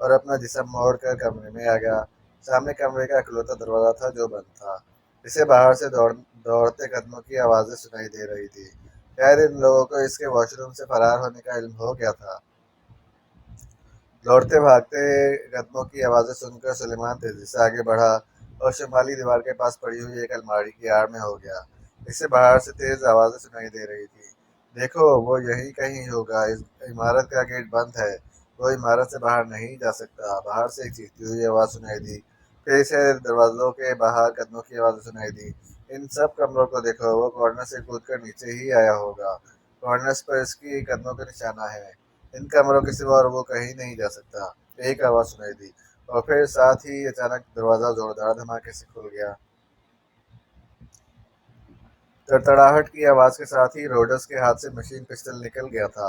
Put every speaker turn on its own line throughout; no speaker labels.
اور اپنا جسم موڑ کر کمرے میں آ گیا۔ سامنے کمرے کا اکلوتا دروازہ تھا جو بند تھا۔ اسے باہر سے دوڑتے قدموں کی آوازیں سنائی دے رہی تھی۔ شاید ان لوگوں کو اس کے واش روم سے فرار ہونے کا علم ہو گیا تھا۔ دوڑتے بھاگتے قدموں کی آوازیں سن کر سلیمان تیزی سے آگے بڑھا اور شمالی دیوار کے پاس پڑی ہوئی ایک الماری کی آڑ میں ہو گیا۔ اس سے باہر سے تیز آوازیں سنائی دے رہی تھی۔ دیکھو وہ یہی کہیں ہوگا، اس عمارت کا گیٹ بند ہے، وہ عمارت سے باہر نہیں جا سکتا۔ باہر سے ایک چیختی ہوئی آواز سنائی دی، پھر اسے دروازوں کے باہر قدموں کی آوازیں سنائی دی۔ ان سب کمروں کو دیکھو، وہ کارنر سے کود کر نیچے ہی آیا ہوگا۔ کارنرز پر اس کی قدموں کا نشانہ ہے۔ ان کمروں کے سوا اور وہ کہیں نہیں جا سکتا۔ ایک آواز سنائی دی اور پھر ساتھ ہی اچانک دروازہ زوردار دھماکے سے کھل گیا۔ تڑتڑاہٹ کی آواز کے ساتھ ہی روڈس کے ہاتھ سے مشین پسٹل نکل گیا تھا۔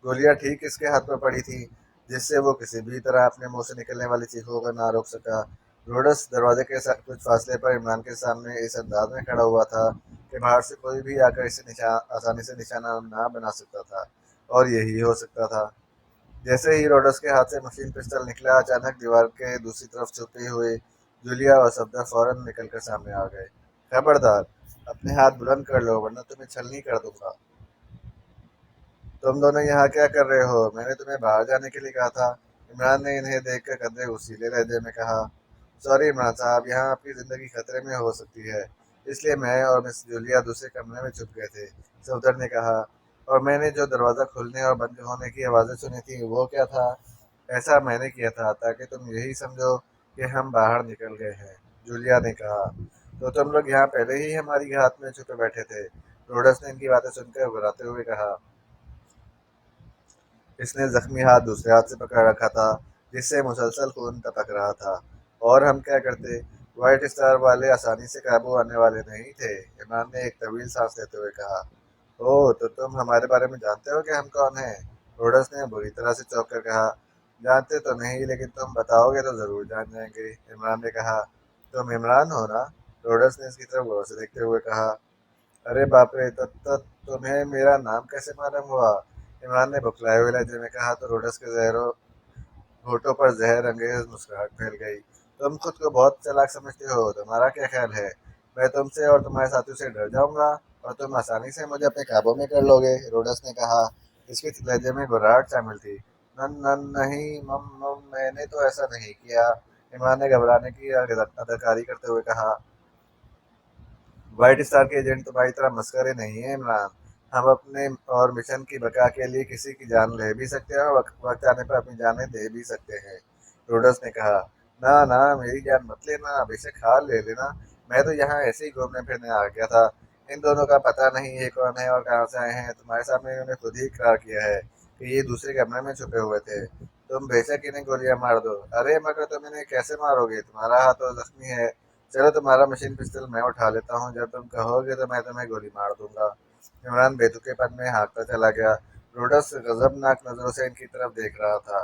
گولیاں ٹھیک اس کے ہاتھ پر پڑی تھی، جس سے وہ کسی بھی طرح اپنے منہ سے نکلنے والی چیخوں کو نہ روک سکا۔ روڈس دروازے کے کچھ فاصلے پر عمران کے سامنے اس انداز میں کھڑا ہوا تھا کہ باہر سے کوئی بھی آ کر اسے آسانی سے نشانہ نہ بنا سکتا تھا، اور یہی ہو سکتا تھا۔ جیسے ہی روڈس کے ہاتھ سے مشین پسٹل نکلا، اچانک دیوار کے دوسری طرف چھپی ہوئی جولیا اور صفدر فوراً نکل کر سامنے آ گئے۔ خبردار، اپنے ہاتھ بلند کر لو ورنہ تمہیں چھلنی کر دوں گا۔ تم دونوں یہاں کیا کر رہے ہو؟ میں نے تمہیں باہر جانے کے لیے کہا تھا۔ عمران نے انہیں دیکھ کر قدرے غصیلے لہجے میں کہا۔ سوری عمران صاحب، یہاں آپ کی زندگی خطرے میں ہو سکتی ہے، اس لیے میں اور مس جولیا دوسرے کمرے میں چھپ گئے تھے، صفدر نے کہا۔ اور میں نے جو دروازہ کھلنے اور بند ہونے کی آوازیں سنی تھیں وہ کیا تھا؟ ایسا میں نے کیا تھا تاکہ تم یہی سمجھو کہ ہم باہر نکل گئے ہیں، جولیا نے کہا۔ تو تم لوگ یہاں پہلے ہی ہماری گھات میں چھپے بیٹھے تھے، روڈس نے ان کی باتیں سن کر گھبراتے ہوئے کہا۔ اس نے زخمی ہاتھ دوسرے ہاتھ سے پکڑ رکھا تھا جس سے مسلسل خون ٹپک رہا تھا۔ اور ہم کیا کرتے؟ وائٹ اسٹار والے آسانی سے قابو آنے والے نہیں تھے، عمران نے ایک طویل سانس لیتے ہوئے کہا۔ اوہ، تو تم ہمارے بارے میں جانتے ہو کہ ہم کون ہیں؟ روڈس نے بری طرح سے چونک کر کہا۔ جانتے تو نہیں، لیکن تم بتاؤ گے تو ضرور جان جائیں گے، عمران نے کہا۔ تم عمران ہو نا؟ روڈس نے اس کی طرف غور سے دیکھتے ہوئے کہا۔ ارے باپ رے، تمہیں میرا نام کیسے معلوم ہوا؟ عمران نے بکھلائے ہوئے لہجے میں کہا تو روڈس کے ہونٹوں پر زہر انگیز مسکراہٹ پھیل گئی۔ تم خود کو بہت چالاک سمجھتے ہو، تمہارا کیا خیال ہے میں تم سے اور تمہارے ساتھیوں سے ڈر جاؤں گا اور تم آسانی سے مجھے اپنے قابو میں کر لو گے؟ روڈس نے کہا۔ اس کے لہجے میں گھبراہٹ شامل تھی۔ نہیں میں نے تو ایسا نہیں کیا، عمران نے گھبرانے کی اداکاری کرتے ہوئے کہا۔ وائٹ اسٹار کے ایجنٹ تمہاری طرح مسخرے نہیں ہیں عمران، ہم اپنے اور مشن کی بقا کے لیے کسی کی جان لے بھی سکتے ہیں اور وقت آنے پر اپنی جانیں دے بھی سکتے ہیں، روڈس نے کہا۔ نہ نہ، میری جان مت لینا، بے شک حال لے لینا، میں تو یہاں ایسے ہی گھومنے پھرنے آ گیا تھا۔ ان دونوں کا پتہ نہیں یہ کون ہے اور کہاں سے آئے ہیں، تمہارے سامنے انہوں نے خود ہی اقرار کیا ہے کہ یہ دوسرے کمرے میں چھپے ہوئے تھے۔ تم بے شک انہیں گولیاں مار دو۔ ارے مگر تم انہیں کیسے مارو گے؟ تمہارا ہاتھ تو زخمی ہے۔ چلو تمہارا مشین پسٹل میں اٹھا لیتا ہوں، جب تم کہو گے تو میں تمہیں گولی مار دوں گا۔ عمران بے تکے پن میں ہانکتا چلا گیا۔ روڈس غضبناک نظروں سے ان کی طرف دیکھ رہا تھا۔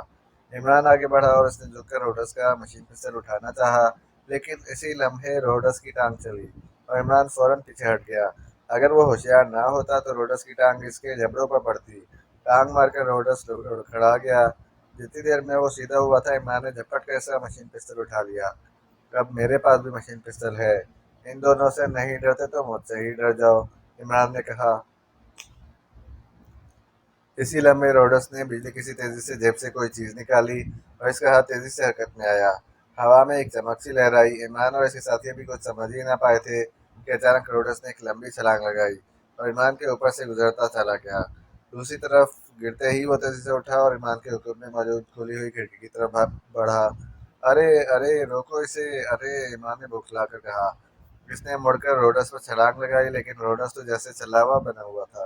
عمران آگے بڑھا اور اس نے جھک کر روڈس کا مشین پسٹل اٹھانا چاہا، لیکن اسی لمحے روڈس کی ٹانگ چلی اور عمران فوراً پیچھے ہٹ گیا۔ اگر وہ ہوشیار نہ ہوتا تو روڈس کی ٹانگ اس کے جبڑوں پر پڑتی۔ ٹانگ مار کر روڈس کھڑا گیا۔ جتنی دیر میں وہ سیدھا ہوا تھا، عمران نے جھپٹ کر اس کا مشین پسٹل اٹھا لیا۔ اب میرے پاس بھی مشین پسٹل ہے، ان دونوں سے نہیں ڈرتے تو مجھ سے ہی ڈر جاؤ، عمران نے کہا۔ اسی لمحے روڈس نے بجلی کسی تیزی سے جیب سے کوئی چیز نکالی اور اس کا ہاتھ تیزی سے حرکت میں آیا۔ ہوا میں ایک چمک سی لہرائی۔ عمران اور اس کے ساتھی بھی کچھ سمجھ ہی نہ پائے تھے کہ اچانک روڈس نے ایک لمبی چھلانگ لگائی اور عمران کے اوپر سے گزرتا چلا گیا۔ دوسری طرف گرتے ہی وہ تیزی سے اٹھا اور عمران کے حکم میں موجود کھلی ہوئی کھڑکی کی طرف بڑھا۔ ارے ارے روکو اسے، ارے، عمران نے بوکھلا کر کہا۔ اس نے مڑ کر روڈس پر چھلانگ لگائی، لیکن روڈس تو جیسے چلاوا بنا ہوا تھا،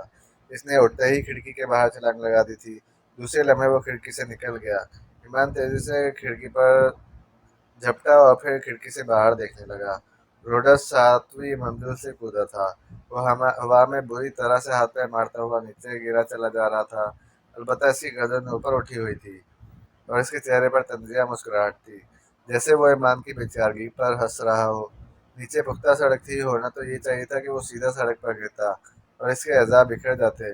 اس نے اٹھتے ہی کھڑکی کے باہر چھلانگ لگا دی تھی۔ دوسرے لمحے وہ کھڑکی سے نکل گیا۔ عمران تیزی سے کھڑکی پر جھپٹا اور پھر کھڑکی سے باہر دیکھنے لگا۔ روڈس 7ویں منزل سے کودا تھا۔ وہ ہوا میں بری طرح سے ہاتھ پیر مارتا ہوا نیچے گرا چلا جا رہا تھا، البتہ اس کی گردن اوپر اٹھی ہوئی تھی اور اس کے چہرے پر طنزیہ مسکراہٹ تھی، جیسے وہ عمران کی بے چارگی پر ہنس رہا ہو۔ نیچے پختہ سڑک تھی، ہونا تو یہ چاہیے تھا کہ وہ سیدھا سڑک پر گرتا اور اس کے اعضاء بکھر جاتے،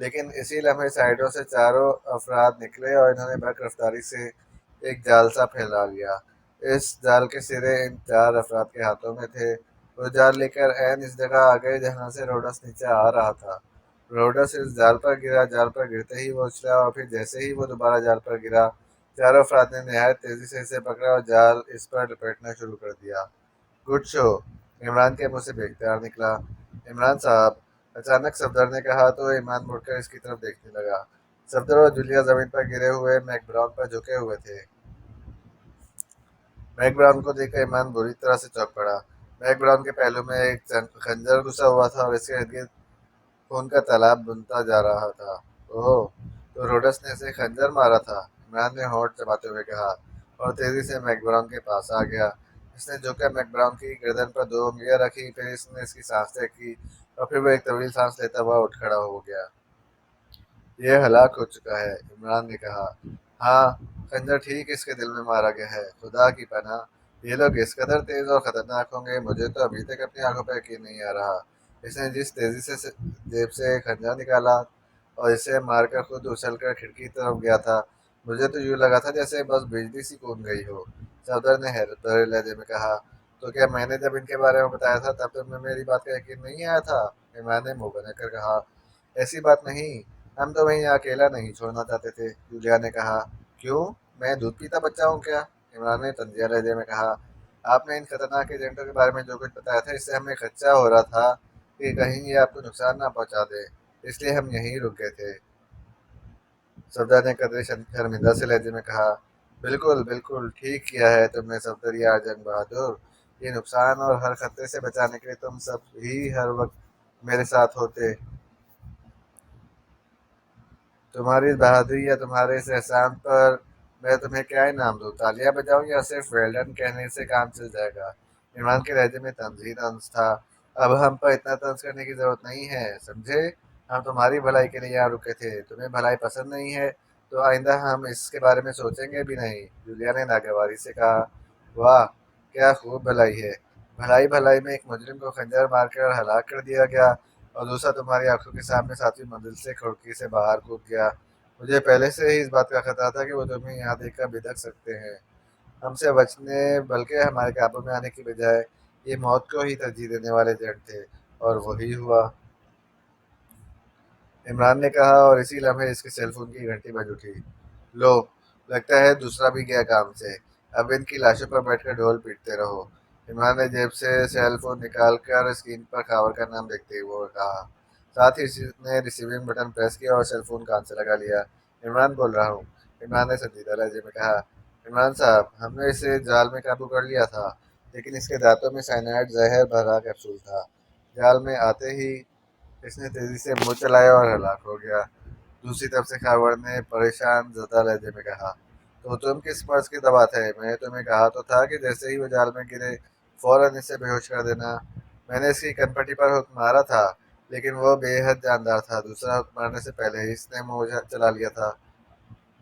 لیکن اسی لمحے سائیڈوں سے چاروں افراد نکلے اور انہوں نے برق رفتاری سے ایک جال سا پھیلا لیا۔ اس جال کے سرے ان چار افراد کے ہاتھوں میں تھے۔ وہ جال لے کر عین اس جگہ آ گئے جہاں سے روڈس نیچے آ رہا تھا۔ روڈس اس جال پر گرا، جال پر گرتے ہی وہ اچھلا اور پھر جیسے ہی وہ دوبارہ جال پر گرا، چاروں افراد نے نہایت تیزی سے اسے پکڑا اور جال اس پر لپیٹنا شروع کر دیا۔ گڈ شو، عمران کے منہ سے بے اختیار نکلا۔ عمران صاحب، اچانک صفدر نے کہا تو عمران مڑ کر اس کی طرف دیکھنے لگا۔ صفدر اور جولیا زمین پر گرے ہوئے میک براؤن پر جھکے ہوئے تھے۔ میک براؤن کو دیکھ کر عمران بری طرح سے چونک پڑا۔ میک براؤن کے پہلو میں ایک خنجر گھسا ہوا تھا اور اس کے ارد گرد خون کا تالاب بنتا جا رہا تھا۔ اوہ، تو روڈس نے اسے خنجر مارا تھا؟ عمران نے ہونٹ چباتے ہوئے کہا اور تیزی سے میک براؤن کے پاس آ گیا۔ اس نے جھک کر میک براؤن کی گردن پر دو انگلیاں رکھی، پھر اس نے اس کی سانس دیکھی اور پھر وہ ایک طویل سانس لیتا ہوا اٹھ کھڑا ہو گیا۔ یہ ہلاک ہو چکا ہے، عمران نے کہا۔ ہاں، خنجر ٹھیک اس کے دل میں مارا گیا ہے۔ خدا کی پناہ، یہ لوگ اس قدر تیز اور خطرناک ہوں گے، مجھے تو ابھی تک اپنی آنکھوں پر یقین نہیں آ رہا۔ اس نے جس تیزی سے جیب سے خنجر نکالا اور اسے مار کر خود اچھل کر کھڑکی کی طرف گیا تھا، مجھے تو یوں لگا تھا جیسے بس بجلی سی کون گئی ہو۔ صفدر نے حیرت بھرے لہجے میں کہا، تو کیا میں نے جب ان کے بارے میں بتایا تھا تب تمہیں میری بات کا یقین نہیں آیا تھا؟ عمران نے منہ بنا کر کہا، ایسی بات نہیں، ہم تو وہیں اکیلا نہیں چھوڑنا چاہتے تھے۔ جولیا نے کہا، کیوں، میں دودھ پیتا بچہ ہوں کیا؟ عمران نے طنزیہ لہجے میں کہا، آپ نے ان خطرناک ایجنٹوں کے بارے میں جو کچھ بتایا تھا اس سے ہمیں خدشہ ہو رہا تھا کہ کہیں یہ آپ کو نقصان نہ پہنچا دے، اس لیے ہم یہیں رک گئے تھے۔ صفدر نے قدرے شرمندہ سے لہجے میں کہا، بالکل بالکل ٹھیک کیا ہے تم نے صفدر یار جنگ بہادر، یہ نقصان اور ہر خطرے سے بچانے کے لیے تم سب ہی ہر وقت میرے ساتھ ہوتے۔ تمہاری اس بہادری یا تمہارے اس احسان پر میں تمہیں کیا انعام دوں، تالیاں بجاؤں یا صرف ویل ڈن کہنے سے کام چل جائے گا؟ عمران کے لہجے میں تنزیہ طنز تھا۔ اب ہم پر اتنا طنز کرنے کی ضرورت نہیں ہے، سمجھے؟ ہم تمہاری بھلائی کے لیے یہاں رکے تھے، تمہیں بھلائی پسند نہیں ہے تو آئندہ ہم اس کے بارے میں سوچیں گے بھی نہیں۔ جولیا نے ناگواری سے کہا، واہ، کیا خوب بھلائی ہے، بھلائی بھلائی میں ایک مجرم کو خنجر مار کر ہلاک کر دیا گیا اور دوسرا تمہاری آنکھوں کے سامنے ساتویں منزل سے کھڑکی سے باہر کود گیا۔ مجھے پہلے سے ہی اس بات کا خطرہ تھا کہ وہ تمہیں یہاں دیکھ کر بھڑک سکتے ہیں، ہم سے بچنے بلکہ ہمارے قابو میں آنے کی بجائے یہ موت کو ہی ترجیح دینے والے ایجنٹ تھے، اور وہی ہوا۔ عمران نے کہا اور اسی لمحے اس کے سیل فون کی گھنٹی بج اٹھی۔ لو، لگتا ہے دوسرا بھی گیا کام سے، اب ان کی لاشوں پر بیٹھ کر ڈھول پیٹتے رہو۔ عمران نے جیب سے سیل فون نکال کر اسکرین پر خاور کا نام دیکھتے ہوئے کہا، ساتھ ہی اسی نے ریسیونگ بٹن پریس کیا اور سیل فون کان سے لگا لیا۔ عمران بول رہا ہوں، عمران نے سنجیدہ لہجے میں کہا۔ عمران صاحب، ہم نے اسے جال میں قابو کر لیا تھا، لیکن اس کے دانتوں میں سائنائڈ زہر بھرا کیپسول تھا۔ جال میں آتے ہی اس نے تیزی سے منہ چلایا اور ہلاک ہو گیا۔ دوسری طرف سے خاور نے پریشان زدہ لہجے میں کہا، تو تم کس مرض کی دوا تھے؟ میں نے تمہیں کہا تو تھا کہ جیسے ہی وہ جال میں گرے فوراً اسے بے ہوش کر دینا۔ میں نے اس کی کنپٹی پر حکم مارا تھا، لیکن وہ بے حد جاندار تھا، دوسرا حکم مارنے سے پہلے ہی اس نے منہ چلا لیا تھا۔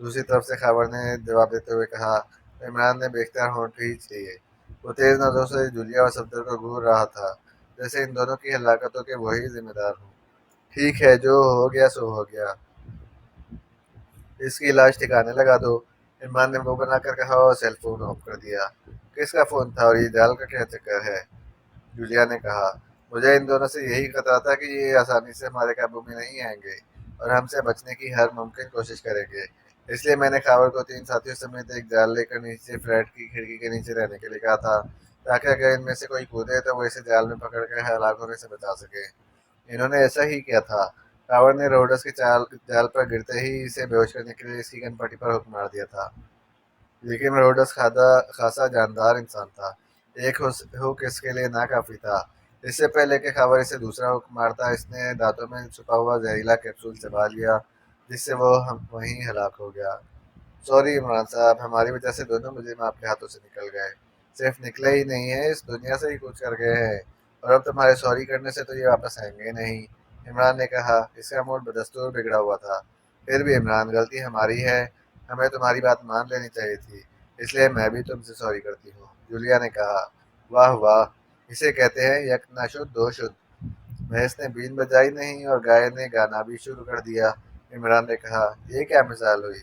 دوسری طرف سے خاور نے جواب دیتے ہوئے کہا۔ عمران نے بے اختیار ہونٹ کھینچ لیے۔ وہ تیز نظروں سے جولیا اور صفدر کو گھور رہا تھا، جیسے ان دونوں کی ہلاکتوں کے وہی ذمہ دار ہوں۔ ٹھیک ہے، جو ہو گیا سو ہو گیا، اس کی لاش ٹھکانے لگا دو، عمران نے منہ بنا کر کہا اور سیل فون آف کر دیا۔ کس کا فون تھا اور یہ جال کا کیا چکر ہے؟ جولیا نے کہا، مجھے ان دونوں سے یہی خطرہ تھا کہ یہ آسانی سے ہمارے قابو میں نہیں آئیں گے اور ہم سے بچنے کی ہر ممکن کوشش کریں گے، اس لیے میں نے خاور کو 3 ساتھیوں سمیت ایک جال لے کر نیچے فلیٹ کی کھڑکی کے نیچے رہنے کے لیے کہا تھا، تاکہ اگر ان میں سے کوئی کودے تو وہ اسے جال میں پکڑ کر ہلاک ہونے سے بچا سکے۔ انہوں نے ایسا ہی کیا تھا۔ خاور نے روڈس کے جال پر گرتے ہی اسے بے ہوش کرنے کے لیے اس کی گن پٹی پر حکم مار دیا تھا، لیکن روڈس خاصا جاندار انسان تھا، ایک ہک اس کے لیے ناکافی تھا۔ اس سے پہلے کہ خاور اسے دوسرا حکم مارتا، اس نے دانتوں میں چھپا ہوا زہریلا کیپسول چبا لیا، جس سے وہ وہیں ہلاک ہو گیا۔ سوری عمران صاحب، ہماری وجہ سے دونوں مجرم آپ کے ہاتھوں سے نکل گئے، صرف نکلے ہی نہیں ہیں، اس دنیا سے ہی کوچ کر گئے ہیں، اور اب تمہارے سوری کرنے سے تو یہ واپس آئیں گے نہیں۔ عمران نے کہا، اس کا موڈ بدستور بگڑا ہوا تھا۔ پھر بھی عمران، غلطی ہماری ہے، ہمیں تمہاری بات مان لینی چاہیے تھی، اس لیے میں بھی تم سے سوری کرتی ہوں۔ جولیا نے کہا، واہ واہ، اسے کہتے ہیں یک نہ شد دو شد، بھینس نے بین بجائی نہیں اور گائے نے گانا بھی شروع کر دیا۔ عمران نے کہا، یہ کیا مثال ہوئی؟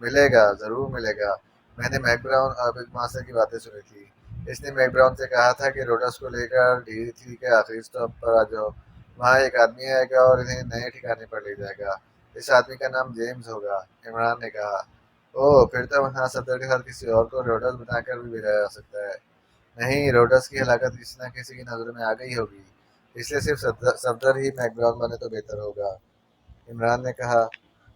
ملے گا، ضرور ملے گا۔ میں نے میک براؤن اور بگ ماسٹر کی باتیں سنی تھی۔ اس نے میک براؤن سے کہا تھا کہ روڈس کو لے کر ڈی تھری کے آخری اسٹاپ پر آ جاؤ، وہاں ایک آدمی آئے گا اور انہیں نئے ٹھکانے پر لے جائے گا، اس آدمی کا نام جیمز ہوگا۔ عمران نے کہا، اوہ، پھر تو وہاں صفدر کے ساتھ کسی اور کو روڈس بنا کر بھی بھیجا جا سکتا ہے۔ نہیں، روڈس کی ہلاکت کسی نہ کسی کی نظر میں آ گئی ہوگی، اس لیے صرف صفدر ہی میک براؤن بنے تو بہتر ہوگا۔ عمران نے کہا،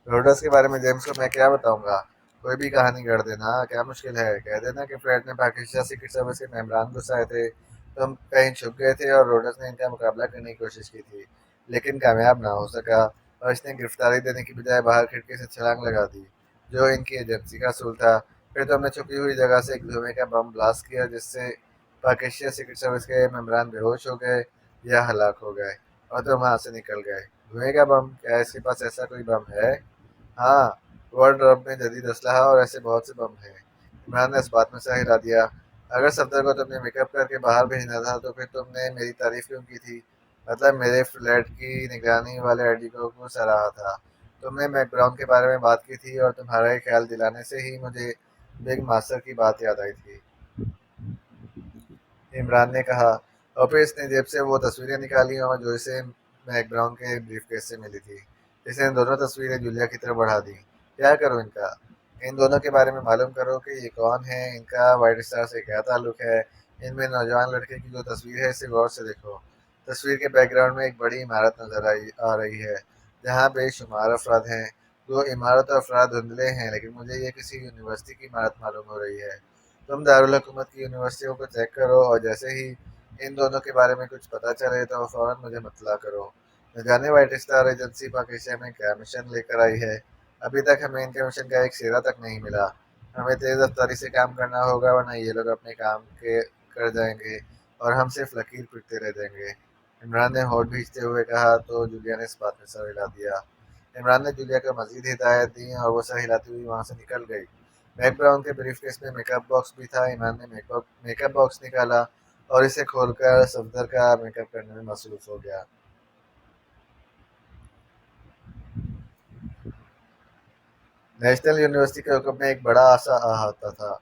روڈس کے بارے میں جیمس کو میں کیا بتاؤں گا؟ کوئی بھی کہانی گڑھ دینا کیا مشکل ہے؟ کہہ دینا کہ فریڈ نے پاکستان سیکرٹ سروس کے ممبران گھسائے تھے، تم کہیں چھپ گئے تھے اور روڈس نے ان کا مقابلہ کرنے کی کوشش کی تھی لیکن کامیاب نہ ہو سکا، اور اس نے گرفتاری دینے کی بجائے باہر کھڑکی سے چھلانگ لگا دی جو ان کی ایجنسی کا اصول تھا۔ پھر تم نے چھپی ہوئی جگہ سے ایک دھوئے کا بم بلاسٹ کیا جس سے پاکستان سیکرٹ سروس کے ممبران بے ہوش ہو گئے یا ہلاک ہو گئے اور تم وہاں سے نکل گئے۔ دھوئے کا بم؟ کیا اس کے پاس ایسا کوئی بم ہے؟ ہاں، ورلڈ رب میں جدید اسلحہ اور ایسے بہت سے بم ہیں۔ عمران نے اس بات میں سر ہلا دیا۔ اگر صفدر کو تم نے میک اپ کر کے باہر بھیجنا تھا تو پھر تم نے میری تعریف کیوں کی تھی؟ مطلب میرے فلیٹ کی نگرانی والے آئی کو کیوں سراہا تھا؟ تم نے میک براؤن کے بارے میں بات کی تھی اور تمہارا یہ خیال دلانے سے ہی مجھے بگ ماسٹر کی بات یاد آئی تھی، عمران نے کہا، اور پھر اس نے جیب سے وہ تصویریں نکالی اور جو اسے میک براؤن کے بریف کیس سے ملی تھی۔ اس نے دونوں تصویریں جولیا کی طرف بڑھا دیں۔ کیا کروں ان کا؟ ان دونوں کے بارے میں معلوم کرو کہ یہ کون ہیں، ان کا وائٹ اسٹار سے کیا تعلق ہے۔ ان میں نوجوان لڑکے کی جو تصویر ہے اسے غور سے دیکھو۔ تصویر کے بیک گراؤنڈ میں ایک بڑی عمارت نظر آ رہی ہے جہاں بے شمار افراد ہیں۔ وہ عمارت اور افراد دھندلے ہیں لیکن مجھے یہ کسی یونیورسٹی کی عمارت معلوم ہو رہی ہے۔ تم دارالحکومت کی یونیورسٹیوں کو چیک کرو اور جیسے ہی ان دونوں کے بارے میں کچھ پتہ چلے تو فوراً مجھے مطلع کرو۔ نہ جانے وائٹ اسٹار ایجنسی پاکستان میں کیا مشن لے کر آئی ہے، ابھی تک ہمیں ان کے مشن کا ایک سیرا تک نہیں ملا۔ ہمیں تیز رفتاری سے کام کرنا ہوگا ورنہ یہ لوگ اپنے کام کے کر جائیں گے اور ہم صرف لکیر پھرتے رہ جائیں گے۔ عمران نے ہونٹ بھیجتے ہوئے کہا تو جولیا نے اس بات میں سر ہلا دیا۔ عمران نے جولیا کو مزید ہدایت دی اور وہ سر ہلاتی ہوئی وہاں سے نکل گئی۔ میک براؤن کے بریف کیس میں میک اپ باکس بھی تھا۔ عمران نے میک اپ باکس نکالا اور اسے کھول کر صفدر کا میک اپ کرنے میں مصروف ہو گیا۔ نیشنل یونیورسٹی کے حکم میں ایک بڑا سا احاطہ تھا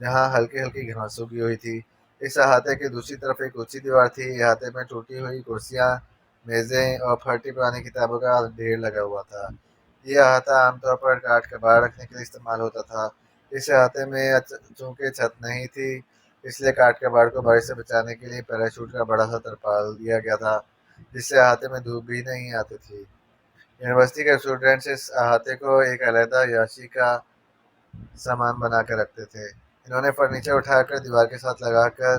جہاں ہلکی ہلکی گھاس اگی ہوئی تھی۔ اس احاطے کی دوسری طرف ایک اونچی دیوار تھی۔ احاطے میں ٹوٹی ہوئی کرسیاں، میزیں اور پھٹی پرانی کتابوں کا ڈھیر لگا ہوا تھا۔ یہ احاطہ عام طور پر کاٹ کباڑ رکھنے کے لیے استعمال ہوتا تھا۔ اس احاطے میں چونکہ چھت نہیں تھی اس لیے کاٹ کباڑ کو بارش سے بچانے کے لیے پیراشوٹ کا بڑا سا ترپال دیا گیا تھا جس سے احاطے میں دھوپ بھی نہیں آتی تھی۔ یونیورسٹی کے اسٹوڈنٹس اس احاطے کو ایک علیحدہ عیاشی کا سامان بنا کر رکھتے تھے۔ انہوں نے فرنیچر اٹھا کر دیوار کے ساتھ لگا کر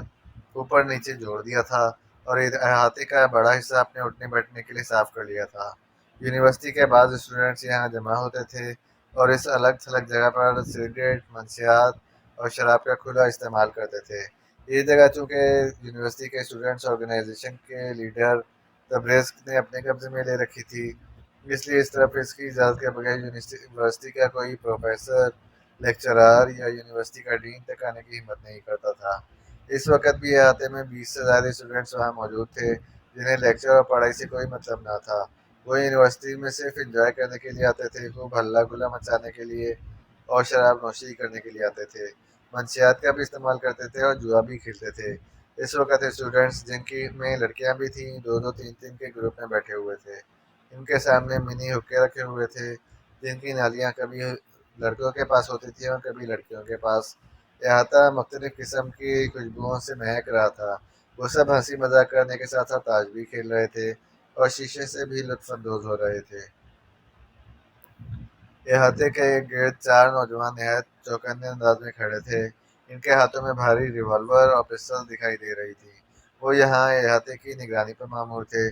اوپر نیچے جوڑ دیا تھا اور احاطے کا بڑا حصہ اپنے اٹھنے بیٹھنے کے لیے صاف کر لیا تھا۔ یونیورسٹی کے بعض اسٹوڈنٹس یہاں جمع ہوتے تھے اور اس الگ تھلگ جگہ پر سگریٹ، منشیات اور شراب کا کھلا استعمال کرتے تھے۔ یہ جگہ چونکہ یونیورسٹی کے اسٹوڈنٹس آرگنائزیشن کے لیڈر تبریز نے اپنے قبضے میں لے رکھی تھی، اس لیے اس طرف اس کی اجازت کے بغیر یونیورسٹی کا کوئی پروفیسر، لیکچرار یا یونیورسٹی کا ڈین تک آنے کی ہمت نہیں کرتا تھا۔ اس وقت بھی احاطے میں 20 سے زیادہ اسٹوڈنٹس وہاں موجود تھے جنہیں لیکچر اور پڑھائی سے کوئی مطلب نہ تھا۔ وہ یونیورسٹی میں صرف انجوائے کرنے کے لیے آتے تھے، خوب ہلہ گلا مچانے کے لیے اور شراب نوشی کرنے کے لیے آتے تھے، منشیات کا بھی استعمال کرتے تھے اور جوا بھی کھیلتے تھے۔ اس وقت اسٹوڈنٹس جن کی میں لڑکیاں بھی تھیں دو دو تین تین کے گروپ میں بیٹھے ہوئے تھے۔ ان کے سامنے منی حقے رکھے ہوئے تھے جن کی نالیاں کبھی لڑکوں کے پاس ہوتی تھیں اور کبھی لڑکیوں کے پاس۔ احاطہ مختلف قسم کی خوشبوؤں سے مہک رہا تھا۔ وہ سب ہنسی مذاق کرنے کے ساتھ ساتھ تاش بھی کھیل رہے تھے اور شیشے سے بھی لطف اندوز ہو رہے تھے۔ احاطے کے گرد چار نوجوان نہایت چوکنے انداز میں کھڑے تھے۔ ان کے ہاتھوں میں بھاری ریوالور اور پستل دکھائی دے رہی تھی۔ وہ یہاں احاطے کی نگرانی پر مامور تھے۔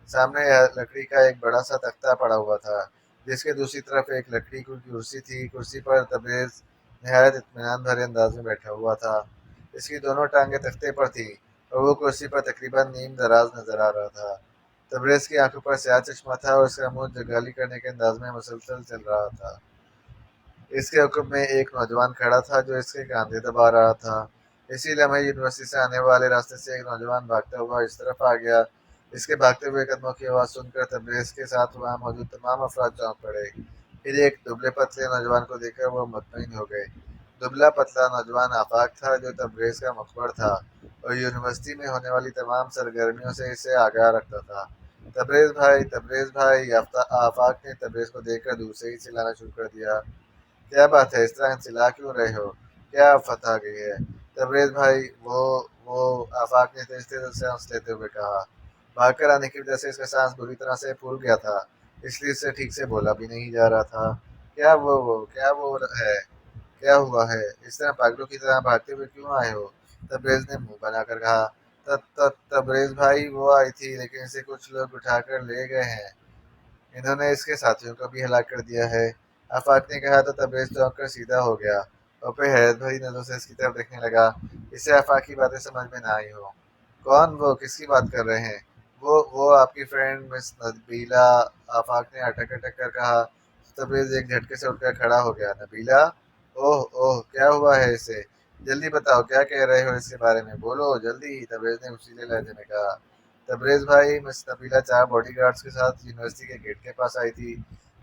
سامنے لکڑی کا ایک بڑا سا تختہ پڑا ہوا تھا جس کے دوسری طرف ایک لکڑی کی کرسی تھی۔ کرسی پر تبریز نہایت اطمینان بھرے انداز میں بیٹھا ہوا تھا۔ اس کی دونوں ٹانگیں تختے پر تھیں اور وہ کرسی پر تقریباً نیم دراز نظر آ رہا تھا۔ تبریز کی آنکھوں پر سیاہ چشمہ تھا اور اس کا منہ جگالی کرنے کے انداز میں مسلسل چل رہا تھا۔ اس کے حکم میں ایک نوجوان کھڑا تھا جو اس کے کاندھے دبا رہا تھا۔ اسی لمحے یونیورسٹی سے آنے والے راستے سے ایک نوجوان بھاگتا ہوا اس طرف آ گیا۔ اس کے بھاگتے ہوئے قدموں کی آواز سن کر تبریز کے ساتھ وہاں موجود تمام افراد چونک پڑے۔ پھر ایک دبلے پتلے نوجوان کو دیکھ کر وہ مطمئن ہو گئے۔ دبلا پتلا نوجوان آفاق تھا، جو تبریز کا مخبر تھا اور یونیورسٹی میں ہونے والی تمام سرگرمیوں سے اسے آگاہ رکھتا تھا۔ تبریز بھائی! آفاق نے تبریز کو دیکھ کر دور سے ہی چلانا شروع کر دیا۔ کیا بات ہے، اس طرح چلا کیوں رہے ہو؟ کیا آفت آ گئی ہے؟ تبریز بھائی! وہ آفاق نے تیز تیز سانس لیتے ہوئے کہا۔ بھاگ کر آنے کی وجہ سے اس کا سانس بری طرح سے پھول گیا تھا، اس لیے اس سے ٹھیک سے بولا بھی نہیں جا رہا تھا۔ کیا وہ ہے؟ کیا ہوا ہے؟ اس طرح پاگلوں کی طرح بھاگتے ہوئے کیوں آئے ہو؟ تبریز نے منہ بنا کر کہا۔ تبریز بھائی! وہ آئی تھی، لیکن اسے کچھ لوگ اٹھا کر لے گئے ہیں۔ انہوں نے اس کے ساتھیوں کو بھی ہلاک کر دیا ہے۔ آفاق نے کہا تو تبریز چونک کر سیدھا ہو گیا اور پھر حیرت بھری نظروں سے اس کی طرف دیکھنے لگا۔ اسے آفاق کی باتیں سمجھ میں نہ آئی ہو۔ کون وہ؟ کس کی بات کر رہے ہیں؟ وہ آپ کی فرینڈ مس نبیلہ، آفاق نے اٹک اٹک کر کہا۔ تبریز ایک جھٹکے سے اٹھ کر کھڑا ہو گیا۔ نبیلہ؟ اوہ اوہ، کیا ہوا ہے اسے؟ جلدی بتاؤ، کیا کہہ رہے ہو اس کے بارے میں؟ بولو جلدی، تبریز نے اصیلے لہجے میں کہا۔ تبریز بھائی! مس نبیلہ 4 باڈی گارڈز کے ساتھ یونیورسٹی کے گیٹ کے پاس آئی تھی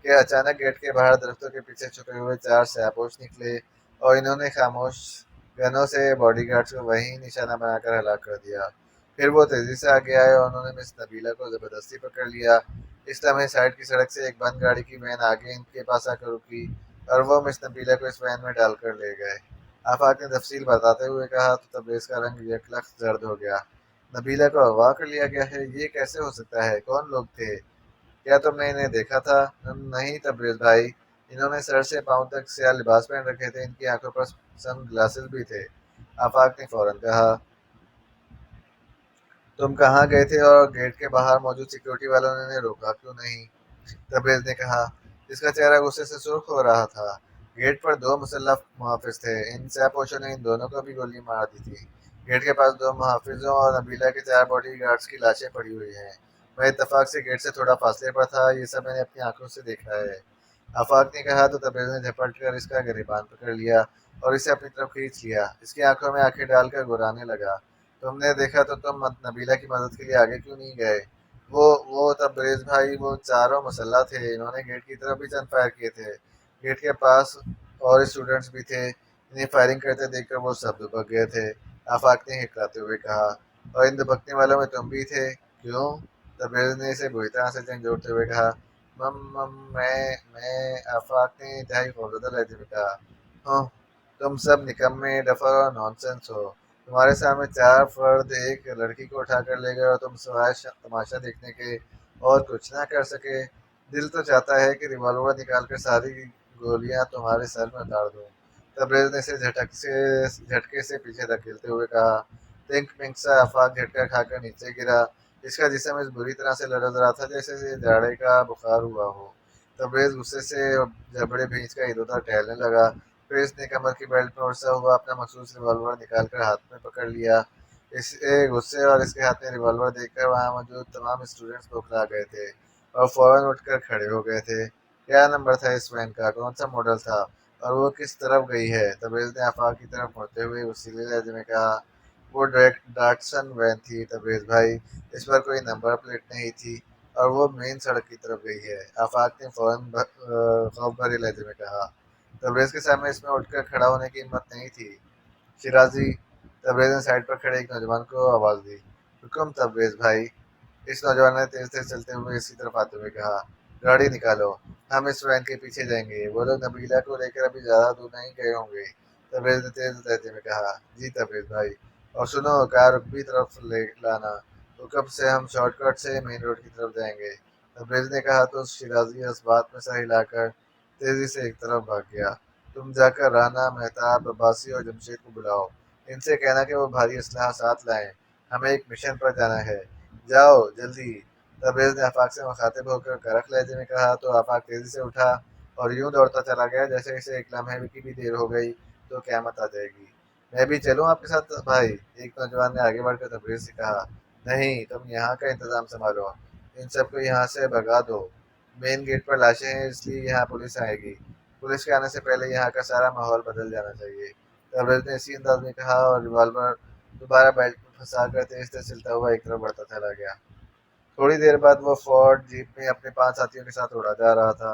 کہ اچانک گیٹ کے باہر درختوں کے پیچھے چھپے ہوئے 4 سیاہپوش نکلے اور انہوں نے خاموش گنوں سے باڈی گارڈز کو وہیں نشانہ بنا کر ہلاک کر دیا۔ پھر وہ تیزی سے آگے آئے اور انہوں نے مس نبیلہ کو زبردستی پکڑ لیا۔ اس لمحے سائڈ کی سڑک سے ایک بند گاڑی کی وین آگے ان کے پاس آ کر رکی اور وہ مس نبیلہ کو اس وین میں ڈال کر لے گئے۔ آفاق نے تفصیل بتاتے ہوئے کہا تو تبریز کا رنگ یکلخت زرد ہو گیا۔ نبیلہ کو اغوا کر لیا گیا ہے؟ یہ کیسے ہو سکتا ہے؟ کون لوگ تھے؟ کیا تم نے انہیں دیکھا تھا؟ نہیں تبریز بھائی، انہوں نے سر سے پاؤں تک سیاہ لباس پہن رکھے تھے، ان کی آنکھوں پر سن گلاسز بھی تھے۔ آفاق نے فوراً کہا۔ تم کہاں گئے تھے اور گیٹ کے باہر موجود سیکورٹی والوں نے روکا کیوں نہیں؟ تبریز نے کہا، جس کا چہرہ غصے سے سرخ ہو رہا تھا۔ گیٹ پر 2 مسلح محافظ تھے، ان سیاہپوشوں نے ان دونوں کو بھی گولی مار دی تھی۔ گیٹ کے پاس 2 محافظوں اور نبیلہ کے 4 باڈی گارڈز کی لاشیں پڑی ہوئی ہیں۔ میں اتفاق سے گیٹ سے تھوڑا فاصلے پر تھا، یہ سب میں نے اپنی آنکھوں سے دیکھا ہے۔ آفاق نے کہا تو تبریز نے جھپٹ کر اس کا گریبان پکڑ لیا اور اسے اپنی طرف کھینچ لیا، اس کی آنکھوں میں آنکھیں ڈال کر گرانے لگا۔ تم نے دیکھا تو تم نبیلہ کی مدد کے لیے آگے کیوں نہیں گئے؟ وہ تبریز بھائی! وہ 4 مسلح تھے، انہوں نے گیٹ کی طرف بھی چند فائر کیے تھے۔ گیٹ کے پاس اور اسٹوڈنٹس بھی تھے، انہیں فائرنگ کرتے دیکھ کر وہ سب دبک گئے تھے، آفاق نے ہکلاتے ہوئے کہا۔ اور ان دبکنے والوں میں تم بھی تھے؟ کیوں؟ تبریز نے اسے بری طرح سے جھنجھوڑتے ہوئے کہا۔ میں آفاق نے انتہائی خوفزدہ لہجے میں کہا۔ اوہ، تم سب نکمے، ڈفر اور نان سینس ہو۔ تمہارے سامنے 4 فرد ایک لڑکی کو اٹھا کر لے گئے اور تم سوائے تماشا دیکھنے کے اور کچھ نہ کر سکے؟ دل تو چاہتا ہے کہ ریوالور نکال کر ساری گولیاں تمہارے سر میں اتار دوں۔ تبریز نے اسے جھٹکے سے پیچھے دھکیلتے ہوئے کہا۔ تنک پنک سا آفاق جھٹکا کھا کر نیچے گرا، اس کا جسم اس بری طرح سے لرز رہا تھا جیسے جاڑے کا بخار ہوا ہو۔ تبریز غصے سے جبڑے بھینچ کر ادھر ادھر ٹہلنے لگا، پھر اس نے کمر کی بیلٹ میں الجھا ہوا اپنا مخصوص ریوالور نکال کر ہاتھ میں پکڑ لیا۔ اسے غصے اور اس کے ہاتھ میں ریوالور دیکھ کر وہاں موجود تمام اسٹوڈنٹس بوکھلا گئے تھے اور فوراً اٹھ کر کھڑے ہو گئے تھے۔ کیا نمبر تھا اس وین کا؟ کون سا ماڈل تھا؟ اور وہ کس طرف گئی ہے؟ تبریز نے آفاق کی طرف مڑتے ہوئے وسیلے لہجے میں کہا۔ وہ ڈاٹسن وین تھی تبریز بھائی، اس پر کوئی نمبر پلیٹ نہیں تھی اور وہ مین سڑک کی طرف گئی ہے، آفاق نے فوراً خوف بھرے لہجے میں کہا۔ تبریز کے سامنے اس میں اٹھ کر کھڑا ہونے کی ہمت نہیں تھی۔ شیرازی! تبریز نے سائڈ پر کھڑے ایک نوجوان کو آواز دی۔ حکم تبریز بھائی! اس نوجوان نے تیز تیز چلتے ہوئے اس کی طرف آتے ہوئے کہا۔ گاڑی نکالو، ہم اس وین کے پیچھے جائیں گے، وہ لوگ نبیلہ کو لے کر ابھی زیادہ دور نہیں گئے ہوں گے۔ تبریز نے تیز لہجے میں کہا۔ جی تبریز بھائی، اور سنو، کار رکبی طرف لے لانا، حکم سے ہم شارٹ کٹ سے مین روڈ کی طرف جائیں گے، تبریز نے کہا تو شیرازی اس بات میں سر ہلا کر تیزی سے ایک طرف بھاگ گیا۔ تم جا کر رانا، مہتاب، عباسی اور جمشید کو بلاؤ، ان سے کہنا کہ وہ بھاری اسلحہ ساتھ لائیں، ہمیں ایک مشن پر جانا ہے، جاؤ جلدی۔ تبریز نے آفاق سے مخاطب ہو کر کرخ لہجے میں کہا تو آفاق تیزی سے اٹھا اور یوں دوڑتا چلا گیا جیسے اسے ایک لمحے کی بھی دیر ہو گئی تو قیامت آ جائے گی۔ میں بھی چلوں آپ کے ساتھ بھائی؟ ایک نوجوان نے آگے بڑھ کر تبریز سے کہا۔ نہیں، تم یہاں کا انتظام سنبھالو، ان سب کو یہاں سے بھگا دو، مین گیٹ پر لاشیں ہیں اس لیے یہاں پولیس آئے گی، پولیس کے آنے سے پہلے یہاں کا سارا ماحول بدل جانا چاہیے۔ تبریز نے اسی انداز میں کہا اور ریوالور دوبارہ بیلٹ میں پھنسا کر تیز تیز چلتا ہوا ایک طرف بڑھتا چلا گیا۔ تھوڑی دیر بعد وہ فورڈ جیپ میں اپنے 5 ساتھیوں کے ساتھ اڑا جا رہا تھا۔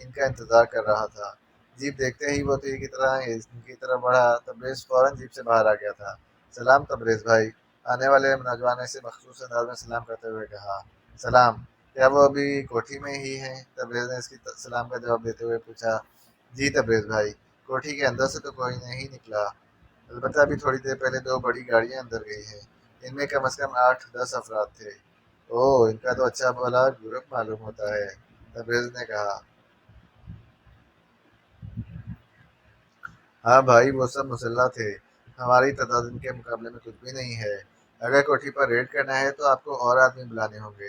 ان کا انتظار کر رہا تھا۔ جیپ دیکھتے ہی وہ تیر کی طرح ان کی طرف بڑھا۔ تبریز فوراً جیپ سے باہر آ گیا تھا۔ سلام تبریز بھائی، آنے والے نوجوان نے اسے مخصوص انداز میں سلام کرتے ہوئے کہا۔ سلام، کیا وہ ابھی کوٹھی میں ہی ہیں؟ تبریز نے اس کی سلام کا جواب دیتے ہوئے پوچھا۔ جی تبریز بھائی، کوٹھی کے اندر سے تو کوئی نہیں نکلا، البتہ ابھی تھوڑی دیر پہلے 2 بڑی گاڑیاں اندر گئی ہیں، ان میں کم از کم 8-10 افراد تھے۔ اوہ، ان کا تو اچھا بھلا گروپ معلوم ہوتا ہے، تبریز نے کہا۔ ہاں بھائی، وہ سب مسلح تھے، ہماری تعداد ان کے مقابلے میں کچھ بھی نہیں ہے۔ اگر کوٹھی پر ریڈ کرنا ہے تو آپ کو اور آدمی بلانے ہوں گے،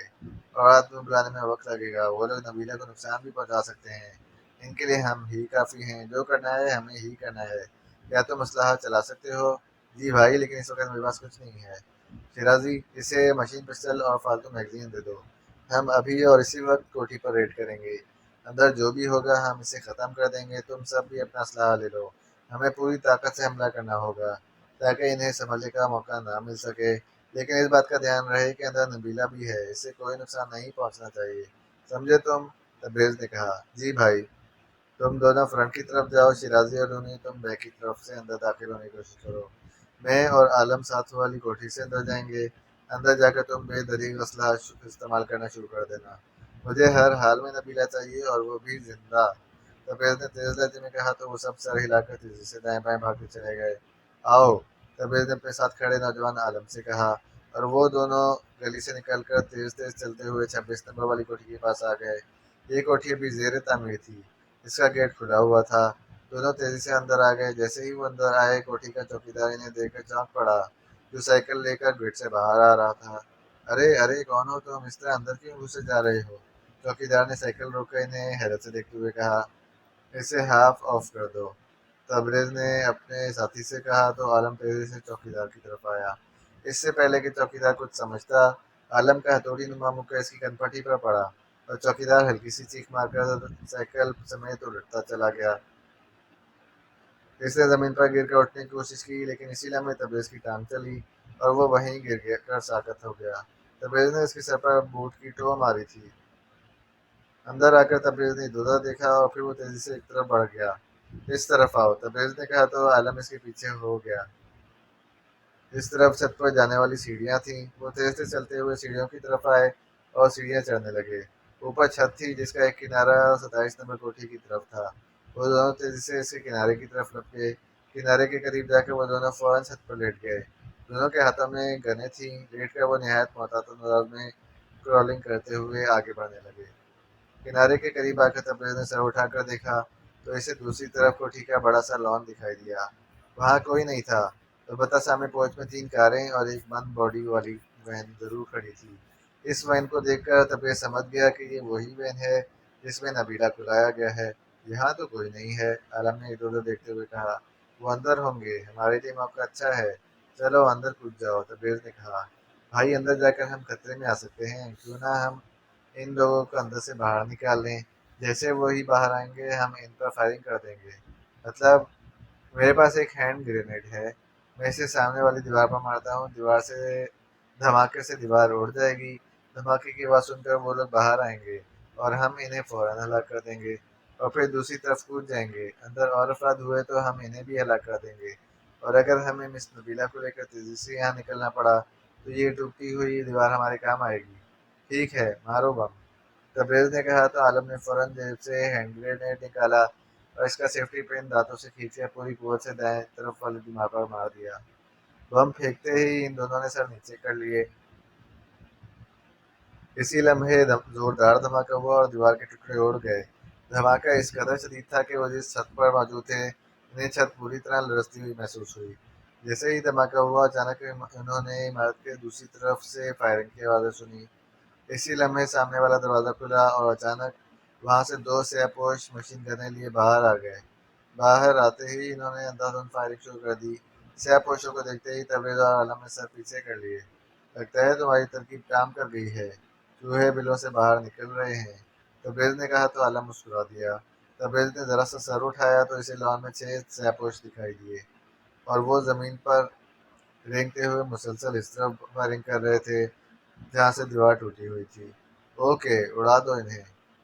اور آدمی بلانے میں وقت لگے گا، وہ لوگ نبیلہ کو نقصان بھی پہنچا سکتے ہیں۔ ان کے لیے ہم ہی کافی ہیں، جو کرنا ہے ہمیں ہی کرنا ہے۔ کیا تم اسلحہ چلا سکتے ہو؟ جی بھائی، لیکن اس وقت میرے پاس کچھ نہیں ہے۔ شیرازی، اسے مشین پسٹل اور فالتو میگزین دے دو، ہم ابھی اور اسی وقت کوٹھی پر ریڈ کریں گے۔ اندر جو بھی ہوگا ہم اسے ختم کر دیں گے، تم سب بھی اپنا اسلحہ لے لو۔ ہمیں پوری طاقت سے حملہ کرنا ہوگا تاکہ انہیں سنبھلنے کا موقع نہ مل سکے، لیکن اس بات کا دھیان رہے کہ اندر نبیلہ بھی ہے، اسے کوئی نقصان نہیں پہنچنا چاہیے، سمجھے تم؟ تبریز نے کہا۔ جی بھائی۔ تم دونوں فرنٹ کی طرف جاؤ، شیرازی اور رونی تم بیک کی طرف سے اندر داخل ہونے کی کوشش کرو۔ میں اور عالم ساتھ والی کوٹھی سے اندر جائیں گے۔ اندر جا کر تم بے دریغ اسلحہ استعمال کرنا شروع کر دینا۔ مجھے ہر حال میں نبیلہ چاہیے، اور وہ بھی زندہ۔ تبریز نے تیز لہجے میں کہا تو وہ سب سر ہلا کر تیزی سے دائیں بائیں بھاگتے چلے گئے۔ آؤ، تبریز نے اپنے ساتھ کھڑے نوجوان عالم سے کہا، اور وہ دونوں گلی سے نکل کر تیز تیز چلتے ہوئے 26 نمبر والی کوٹھی کے پاس آ گئے۔ یہ کوٹھی ابھی زیر تعمیر تھی، اس کا گیٹ کھلا ہوا تھا۔ دونوں تیزی سے اندر آ گئے۔ جیسے ہی وہ اندر آئے، کوٹھی کا چوکیدار انہیں دیکھ کر چونک پڑا، جو سائیکل لے کر گیٹ سے باہر آ رہا تھا۔ ارے ارے، کون ہو تم؟ اس طرح اندر کیوں گھسے جا رہے ہو؟ چوکیدار نے سائیکل روک کر انہیں حیرت سے دیکھتے ہوئے کہا۔ اسے ہاف آف کر دو، تبریز نے اپنے ساتھی سے کہا تو عالم تیزی سے چوکیدار کی طرف آیا۔ اس سے پہلے کہ چوکیدار کچھ سمجھتا، عالم کا ہتھوڑی نما مکہ اس کی کنپٹی پر پڑا، اور چوکیدار ہلکی سی چیخ مار کر سائیکل سمیت الٹتا چلا گیا۔ اس نے زمین پر گر کر اٹھنے کی کوشش کی، لیکن اسی لمحے تبریز کی ٹانگ چلی اور وہ وہیں گر کر ساکت ہو گیا۔ تبریز نے اس کے سر پر بوٹ کی ٹو ماری تھی۔ اندر آ کر تبریز نے ادھر ادھر دیکھا، اور پھر وہ تیزی سے ایک طرف بڑھ گیا۔ اس طرف آؤ، تبریز نے کہا تو عالم اس کے پیچھے ہو گیا۔ اس طرف چھت پر جانے والی سیڑھیاں تھیں۔ وہ تیز تیز چلتے ہوئے سیڑھیوں کی طرف آئے اور سیڑھیاں چڑھنے لگے۔ اوپر چھت تھی، جس کا ایک کنارہ 27 نمبر کوٹھی کی طرف تھا۔ وہ دونوں تیزی سے اس کے کنارے کی طرف لپکے۔ کنارے کے قریب جا کر وہ دونوں فوراً چھت پر لیٹ گئے۔ دونوں کے ہاتھوں میں گنیں تھیں۔ لیٹ کر وہ نہایت محتاط انداز میں کرالنگ کرتے ہوئے آگے بڑھنے لگے۔ کنارے کے قریب آ کر تبریز نے سر اٹھا کر دیکھا تو اسے دوسری طرف کوٹھی کا بڑا سا لان دکھائی دیا۔ وہاں کوئی نہیں تھا، البتہ سامنے پہنچ میں 3 کاریں اور ایک بند باڈی والی وین ضرور کھڑی تھی۔ اس وین کو دیکھ کر تبریز سمجھ گیا کہ یہ وہی وین ہے جس میں نبیلہ کو لایا گیا ہے۔ یہاں تو کوئی نہیں ہے، عالم نے ادھر ادھر دیکھتے ہوئے کہا۔ وہ اندر ہوں گے، ہمارے لیے موقع اچھا ہے، چلو اندر کود جاؤ، تبریز نے کہا۔ بھائی، اندر جا کر ہم خطرے میں آ سکتے ہیں، کیوں نہ ہم ان لوگوں کو اندر سے باہر نکال لیں؟ جیسے وہی باہر آئیں گے ہم ان پر فائرنگ کر دیں گے۔ مطلب؟ میرے پاس ایک ہینڈ گرینیڈ ہے، میں اسے سامنے والی دیوار پر مارتا ہوں، دیوار سے دھماکے سے دیوار اڑ جائے گی، دھماکے کی آواز سن کر وہ لوگ باہر آئیں گے اور ہم انہیں فوراً ہلاک کر دیں گے، اور پھر دوسری طرف کود جائیں گے۔ اندر اور افراد ہوئے تو ہم انہیں بھی ہلاک کر دیں گے، اور اگر ہمیں مس نبیلہ کو لے کر تیزی سے یہاں نکلنا پڑا تو یہ ٹوٹتی ہوئی دیوار ہمارے کام آئے گی۔ ٹھیک ہے، مارو بم، تبریز نے کہا تو عالم نے فوراً جیب سے ہینڈ گرینیڈ نکالا اور اس کا سیفٹی پن دانتوں سے کھینچ کر پوری قوت سے دائیں طرف والی دیوار پر مار دیا۔ بم پھینکتے ہی ان دونوں نے سر نیچے کر لیے۔ اسی لمحے زوردار دھماکہ ہوا اور دیوار کے ٹکڑے اڑ گئے۔ دھماکہ اس قدر شدید تھا کہ وہ جس چھت پر موجود تھے انہیں چھت پوری طرح لرزتی ہوئی محسوس ہوئی۔ جیسے ہی دھماکہ ہوا، اچانک انہوں نے عمارت کے دوسری طرف سے فائرنگ کی آوازیں سنی۔ اسی لمحے سامنے والا دروازہ کھلا اور اچانک وہاں سے 2 سیاہ پوش مشین گنیں لیے باہر آ گئے۔ باہر آتے ہی انہوں نے اندھا دھند فائرنگ شروع کر دی۔ سیاہ پوشوں کو دیکھتے ہی تبریز اور عالم نے سر پیچھے کر لیے۔ لگتا ہے تمہاری ترکیب کام کر گئی ہے، چوہے بلوں سے باہر نکل رہے ہیں، تبریز نے کہا تو عالم مسکرا دیا۔ تبریز نے ذرا سا سر اٹھایا تو اسے لان میں 6 سیاہ پوش دکھائی دیے، اور وہ زمین پر رینگتے ہوئے مسلسل اس طرف فائرنگ کر رہے تھے جہاں سے دیوار ٹوٹی ہوئی تھی۔ اوکے، اڑا دو انہیں،